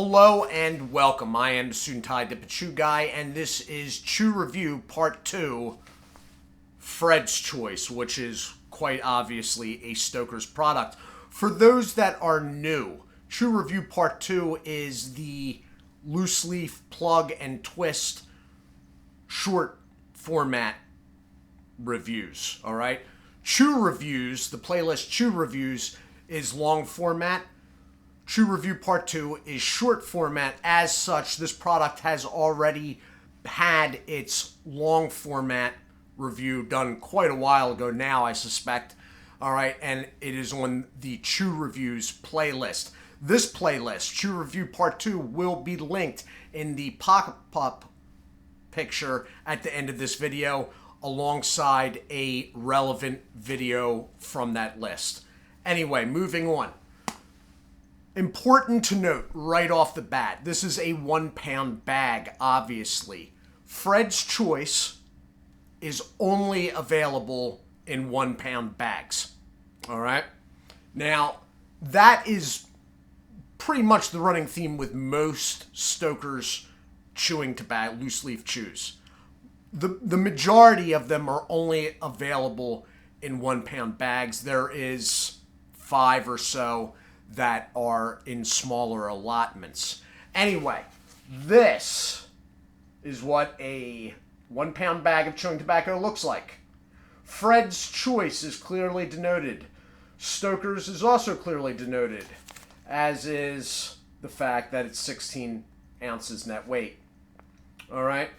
Hello and welcome. I am Suit&Tie, Dip&ChewGuy, and this is Chew Review Part 2, Fred's Choice, which is quite obviously a Stoker's product. For those that are new, Chew Review Part 2 is the loose leaf plug and twist short format reviews, alright? Chew Reviews, the playlist Chew Reviews, is long format. Chew Review Part 2 is short format. As such, this product has already had its long format review done quite a while ago now, I suspect. All right, and it is on the Chew Reviews playlist. This playlist, Chew Review Part 2, will be linked in the pop-up picture at the end of this video alongside a relevant video from that list. Anyway, moving on. Important to note right off the bat, this is a 1 pound bag, obviously. Fred's Choice is only available in 1 pound bags. All right? Now, that is pretty much the running theme with most Stoker's chewing tobacco, loose leaf chews. The majority of them are only available in 1 pound bags. There is 5 or so that are in smaller allotments. Anyway, this is what a 1 pound bag of chewing tobacco looks like. Fred's Choice is clearly denoted. Stoker's is also clearly denoted, as is the fact that it's 16 ounces net weight. Alright?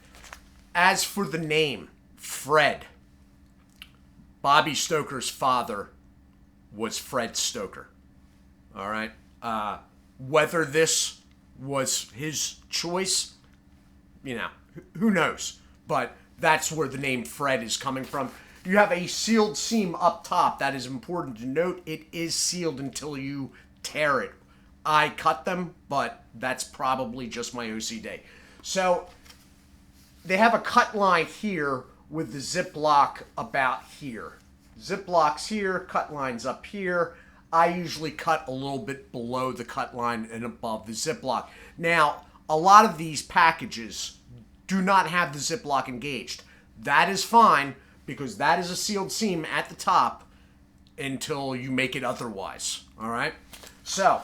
As for the name, Fred, Bobby Stoker's father was Fred Stoker. All right. Whether this was his choice, who knows? But that's where the name Fred is coming from. You have a sealed seam up top. That is important to note. It is sealed until you tear it. I cut them, but that's probably just my OCD. So they have a cut line here with the Ziploc about here. Ziploc's here, cut lines up here. I usually cut a little bit below the cut line and above the Ziploc. Now, a lot of these packages do not have the Ziploc engaged. That is fine, because that is a sealed seam at the top until you make it otherwise. All right? So,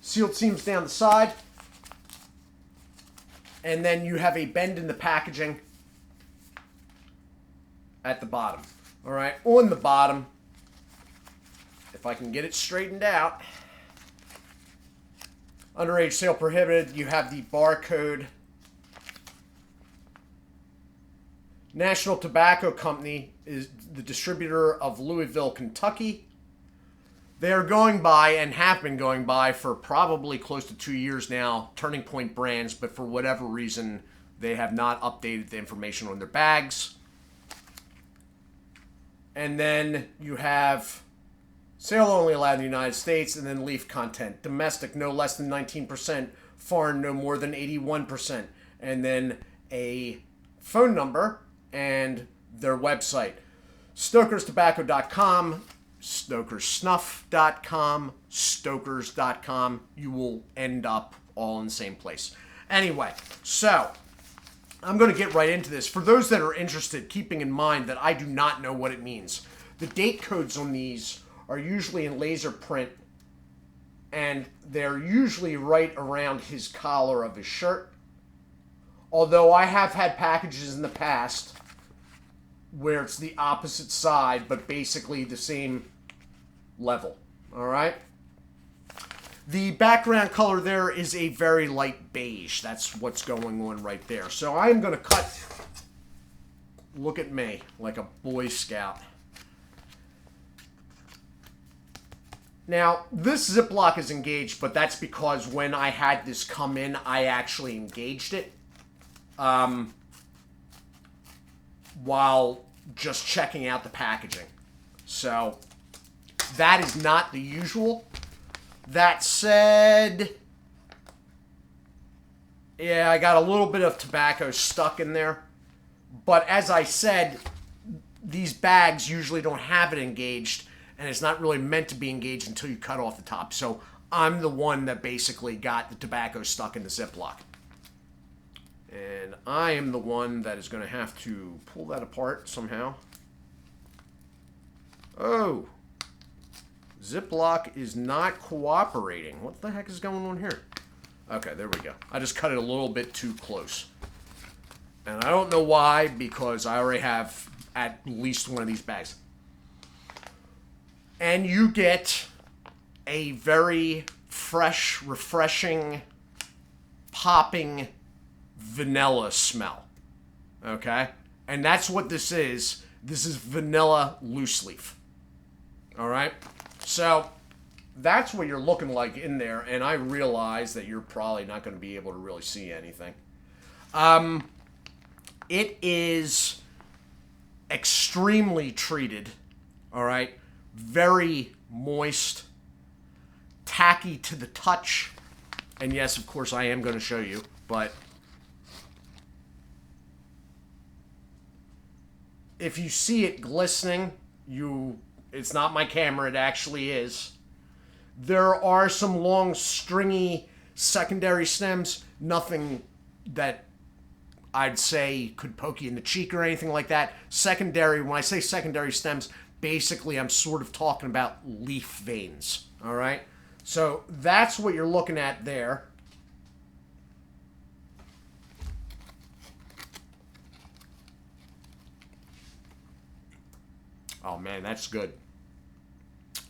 sealed seams down the side. And then you have a bend in the packaging at the bottom. All right? On the bottom, if I can get it straightened out, underage sale prohibited, you have the barcode. National Tobacco Company is the distributor of Louisville, Kentucky. They are going by and have been going by for probably close to 2 years now, Turning Point brands, but for whatever reason, they have not updated the information on their bags. And then you have sale only allowed in the United States, and then leaf content. Domestic, no less than 19%. Foreign, no more than 81%. And then a phone number and their website. StokersTobacco.com, StokersSnuff.com, Stokers.com. You will end up all in the same place. Anyway, so I'm going to get right into this. For those that are interested, keeping in mind that I do not know what it means, the date codes on these are usually in laser print, and they're usually right around his collar of his shirt. Although I have had packages in the past where it's the opposite side, but basically the same level. All right? The background color there is a very light beige. That's what's going on right there. So I'm going to cut, look at me, like a Boy Scout. Now, this Ziploc is engaged, but that's because when I had this come in, I actually engaged it while just checking out the packaging. So, that is not the usual. That said, yeah, I got a little bit of tobacco stuck in there. But as I said, these bags usually don't have it engaged, and it's not really meant to be engaged until you cut off the top. So I'm the one that basically got the tobacco stuck in the Ziploc. And I am the one that is going to have to pull that apart somehow. Oh. Ziploc is not cooperating. What the heck is going on here? Okay, there we go. I just cut it a little bit too close. And I don't know why, because I already have at least one of these bags. And you get a very fresh, refreshing, popping vanilla smell. Okay? And that's what this is. This is vanilla loose leaf. Alright? So, that's what you're looking like in there, and I realize that you're probably not going to be able to really see anything. It is extremely treated. Alright? Very moist, tacky to the touch, and yes, of course, I am going to show you, but if you see it glistening, it's not my camera, it actually is. There are some long, stringy secondary stems, nothing that I'd say could poke you in the cheek or anything like that. Secondary, when I say secondary stems, basically, I'm sort of talking about leaf veins, all right? So that's what you're looking at there. Oh, man, that's good.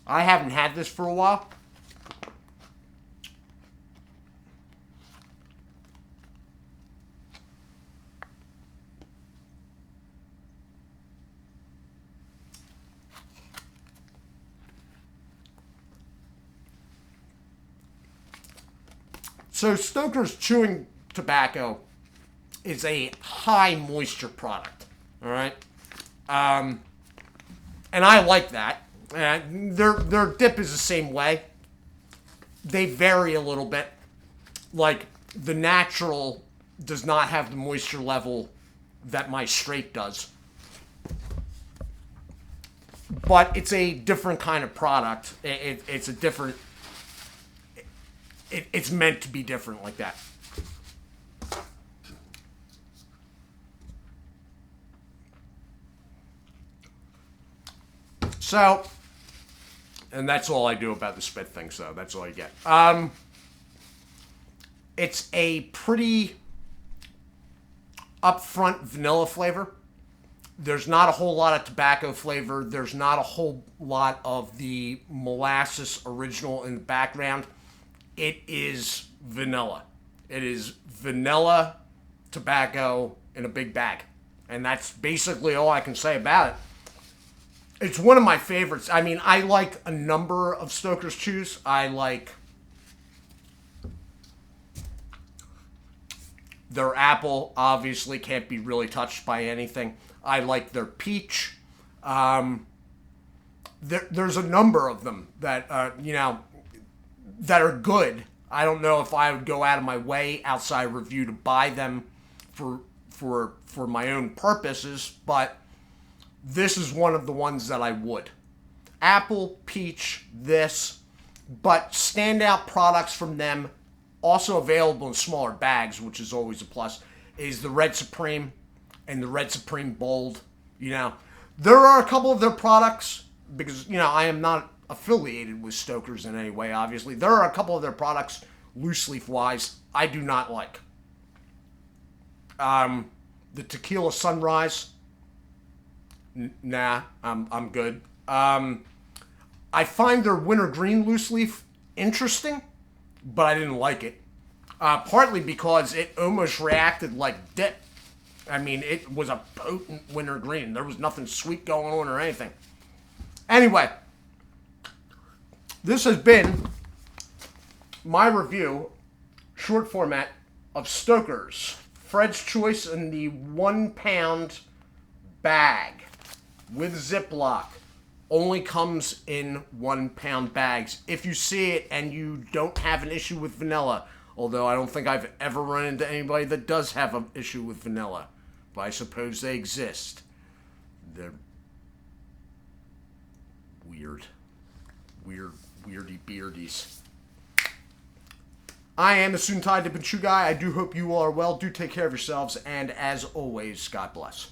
I haven't had this for a while. So Stoker's chewing tobacco is a high moisture product, all right? And I like that. Their dip is the same way. They vary a little bit. Like, the natural does not have the moisture level that my straight does. But it's a different kind of product. It's a different... It's meant to be different like that. So, and that's all I do about the spit thing, so that's all you get. It's a pretty upfront vanilla flavor. There's not a whole lot of tobacco flavor. There's not a whole lot of the molasses original in the background. It is vanilla. It is vanilla tobacco in a big bag. And that's basically all I can say about it. It's one of my favorites. I mean, I like a number of Stoker's Chews. I like their apple, obviously, can't be really touched by anything. I like their peach. There's a number of them that, that are good. I don't know if I would go out of my way outside review to buy them for my own purposes, but this is one of the ones that I would. Apple, peach, this, but standout products from them, also available in smaller bags, which is always a plus, is the Red Supreme and the Red Supreme Bold. There are a couple of their products, because, I am not affiliated with Stoker's in any way, obviously. There are a couple of their products, loose leaf wise, I do not like. The Tequila Sunrise, nah, I'm good. I find their Wintergreen loose leaf interesting, but I didn't like it. Partly because it almost reacted like dip. I mean, it was a potent wintergreen. There was nothing sweet going on or anything. Anyway, this has been my review, short format, of Stoker's Fred's Choice in the 1 pound bag with Ziploc. Only comes in 1 pound bags. If you see it and you don't have an issue with vanilla, although I don't think I've ever run into anybody that does have an issue with vanilla, but I suppose they exist. They're weird. Weirdy beardies. I am the Suit&Tie Dip&ChewGuy. I do hope you all are well. Do take care of yourselves, and as always, God bless.